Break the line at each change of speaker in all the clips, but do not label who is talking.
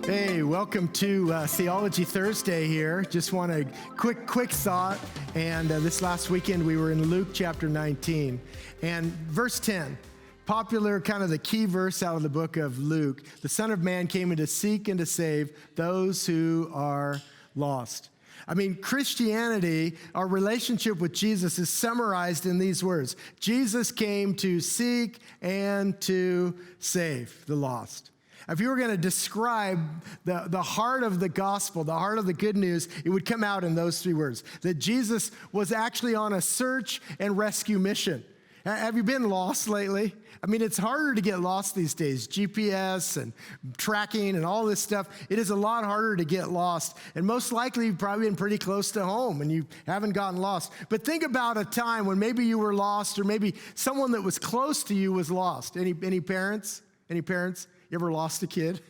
Hey, welcome to Theology Thursday here. Just want a quick thought. And this last weekend we were in Luke chapter 19 and verse 10. Popular, kind of the key verse out of the book of Luke. The Son of Man came in to seek and to save those who are lost. I mean, Christianity, our relationship with Jesus is summarized in these words. Jesus came to seek and to save the lost. If you were going to describe the heart of the gospel, the heart of the good news, it would come out in those three words, that Jesus was actually on a search and rescue mission. Have you been lost lately? I mean, it's harder to get lost these days. GPS and tracking and all this stuff, it is a lot harder to get lost. And most likely, you've probably been pretty close to home and you haven't gotten lost. But think about a time when maybe you were lost or maybe someone that was close to you was lost. Any parents? Any parents? You ever lost a kid?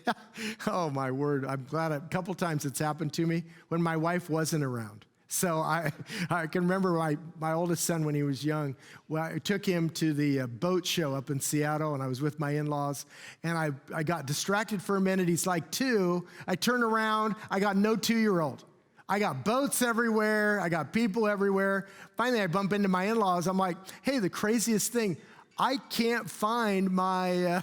Oh, my word. I'm glad a couple times it's happened to me when my wife wasn't around. So I can remember my oldest son when he was young. Well, I took him to the boat show up in Seattle, and I was with my in-laws, and I got distracted for a minute. He's like 2. I turn around. I got no 2-year-old. I got boats everywhere. I got people everywhere. Finally, I bump into my in-laws. I'm like, hey, the craziest thing, I can't find my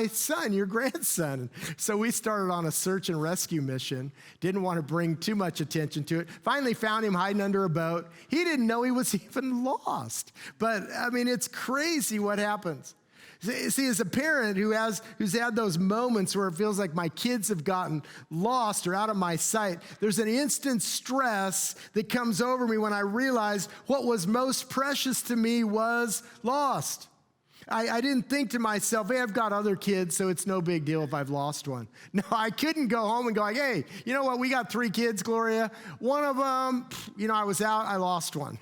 son, your grandson. So we started on a search and rescue mission. Didn't want to bring too much attention to it. Finally found him hiding under a boat. He didn't know he was even lost. But I mean, it's crazy what happens. See, as a parent who's had those moments where it feels like my kids have gotten lost or out of my sight, there's an instant stress that comes over me when I realize what was most precious to me was lost. I didn't think to myself, hey, I've got other kids, so it's no big deal if I've lost one. No, I couldn't go home and go like, hey, you know what? We got 3 kids, Gloria. One of them, I was out, I lost one.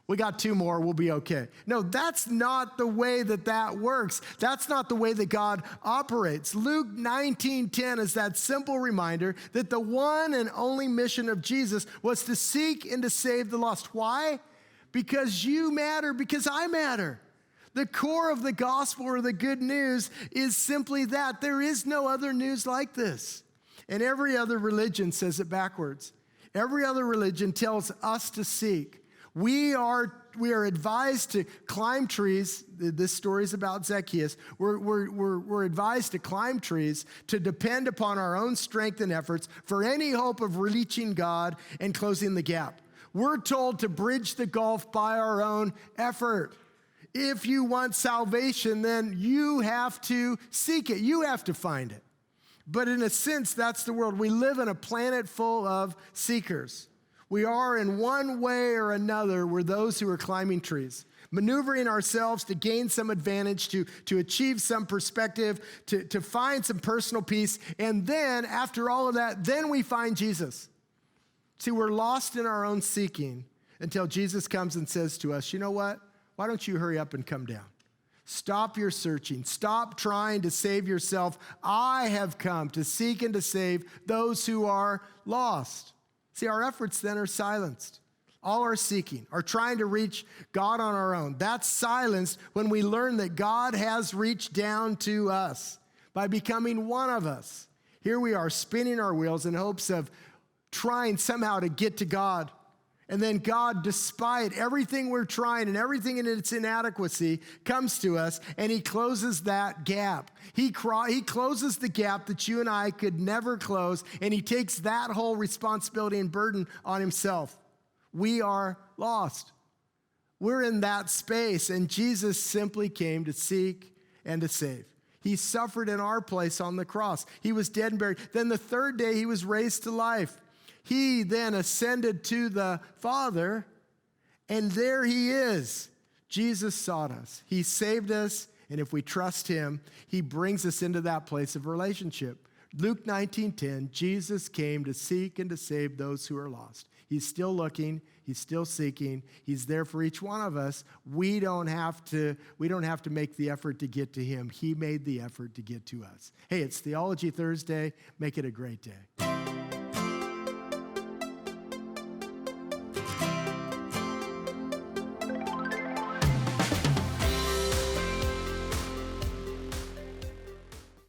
We got 2 more, we'll be okay. No, that's not the way that works. That's not the way that God operates. Luke 19:10 is that simple reminder that the one and only mission of Jesus was to seek and to save the lost. Why? Because you matter, because I matter. The core of the gospel or the good news is simply that. There is no other news like this. And every other religion says it backwards. Every other religion tells us to seek. We are advised to climb trees. This story is about Zacchaeus. We're advised to climb trees, to depend upon our own strength and efforts for any hope of reaching God and closing the gap. We're told to bridge the gulf by our own effort. If you want salvation, then you have to seek it. You have to find it. But in a sense, that's the world. We live in a planet full of seekers. We are, in one way or another, we're those who are climbing trees, maneuvering ourselves to gain some advantage, to achieve some perspective, to find some personal peace. And then, after all of that, then we find Jesus. See, we're lost in our own seeking until Jesus comes and says to us, you know what? Why don't you hurry up and come down? Stop your searching. Stop trying to save yourself. I have come to seek and to save those who are lost. See, our efforts then are silenced. All our seeking, our trying to reach God on our own, that's silenced when we learn that God has reached down to us by becoming one of us. Here we are spinning our wheels in hopes of trying somehow to get to God. And then God, despite everything we're trying and everything in its inadequacy, comes to us and he closes that gap. He closes the gap that you and I could never close, and he takes that whole responsibility and burden on himself. We are lost. We're in that space, and Jesus simply came to seek and to save. He suffered in our place on the cross. He was dead and buried. Then the 3rd day, he was raised to life. He then ascended to the Father, and there he is. Jesus sought us. He saved us, and if we trust him, he brings us into that place of relationship. Luke 19:10, Jesus came to seek and to save those who are lost. He's still looking. He's still seeking. He's there for each one of us. We don't have to make the effort to get to him. He made the effort to get to us. Hey, it's Theology Thursday. Make it a great day.